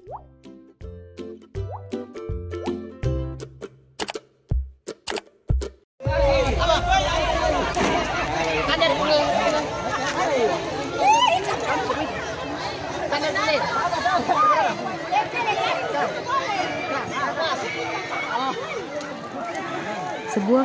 Sebuah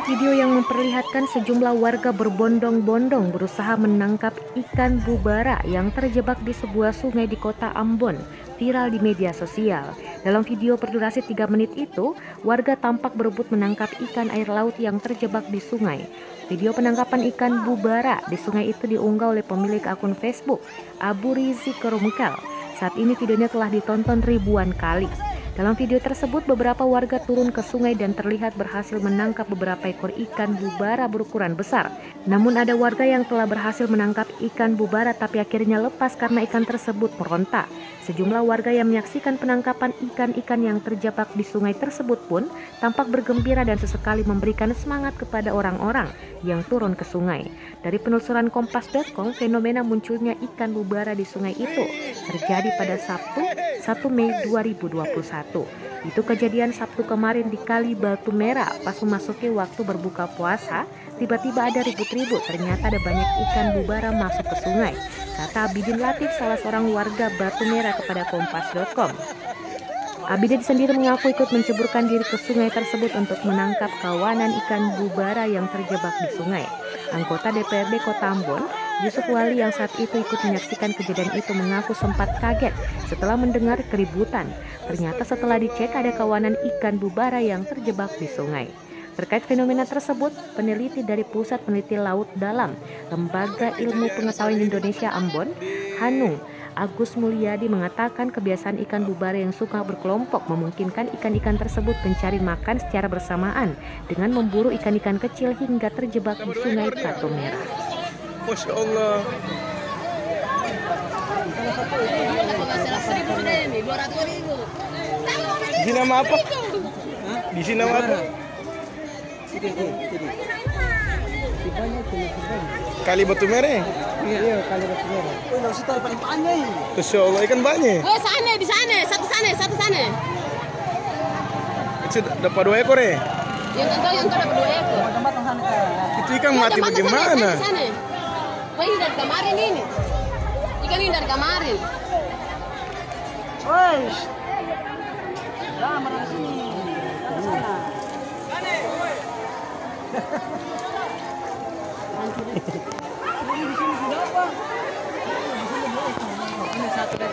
video yang memperlihatkan sejumlah warga berbondong-bondong berusaha menangkap ikan bubara yang terjebak di sebuah sungai di kota Ambon viral di media sosial. Dalam video berdurasi 3 menit itu, warga tampak berebut menangkap ikan air laut yang terjebak di sungai. Video penangkapan ikan bubara di sungai itu diunggah oleh pemilik akun Facebook, Abu Rizik Kerumkal. Saat ini videonya telah ditonton ribuan kali. Dalam video tersebut, beberapa warga turun ke sungai dan terlihat berhasil menangkap beberapa ekor ikan bubara berukuran besar. Namun ada warga yang telah berhasil menangkap ikan bubara tapi akhirnya lepas karena ikan tersebut meronta. Sejumlah warga yang menyaksikan penangkapan ikan-ikan yang terjebak di sungai tersebut pun tampak bergembira dan sesekali memberikan semangat kepada orang-orang yang turun ke sungai. Dari penelusuran Kompas.com, fenomena munculnya ikan bubara di sungai itu terjadi pada Sabtu 1 Mei 2021. Itu kejadian Sabtu kemarin di Kali Batu Merah. Pas memasuki waktu berbuka puasa, tiba-tiba ada ribut-ribut. Ternyata ada banyak ikan bubara masuk ke sungai, kata Abidin Latif, salah seorang warga Batu Merah kepada Kompas.com. Abidin sendiri mengaku ikut menceburkan diri ke sungai tersebut untuk menangkap kawanan ikan bubara yang terjebak di sungai. Anggota DPRD Kota Ambon, Yusuf Wali, yang saat itu ikut menyaksikan kejadian itu, mengaku sempat kaget setelah mendengar keributan. Ternyata setelah dicek ada kawanan ikan bubara yang terjebak di sungai. Terkait fenomena tersebut, peneliti dari Pusat Peneliti Laut Dalam Lembaga Ilmu Pengetahuan Indonesia Ambon, Hanung Agus Mulyadi, mengatakan kebiasaan ikan bubara yang suka berkelompok memungkinkan ikan-ikan tersebut mencari makan secara bersamaan dengan memburu ikan-ikan kecil hingga terjebak di sungai Batu Merah. Masya Allah. Di nama apa? Di sini nama apa? Kali Batu Merah. Iya, Kali Batu Merah. Oh, nggak usah tahu paling banyak. Masya Allah, ikan banyak. Oh, sana, di sana, satu sana. Itu dapat 2 ekor ya? Yang kedua dapat 2 ekor. Itu ikan mati bagaimana? Oh, ini dari kemarin ini. Ikan ini dari kemarin. Woi. Lama di sini. Sana. Ini di sini sudah apa? Ini satu deh.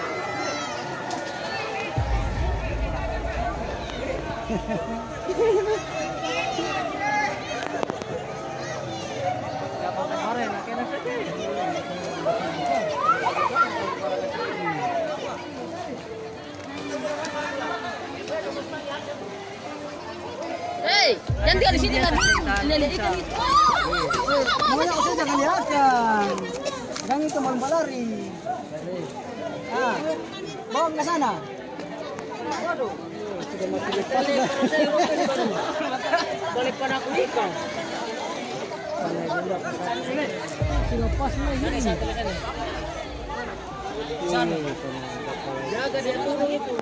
Hei, jangan tinggal di sini lagi. Lihat ikan itu. Maunya usah jangan lihatkan. Jangan itu malu lari. Ah, bawa ke sana. Waduh, sudah mati lepas. Boleh pada aku ikan. Lepas lagi. Jaga dia turun itu.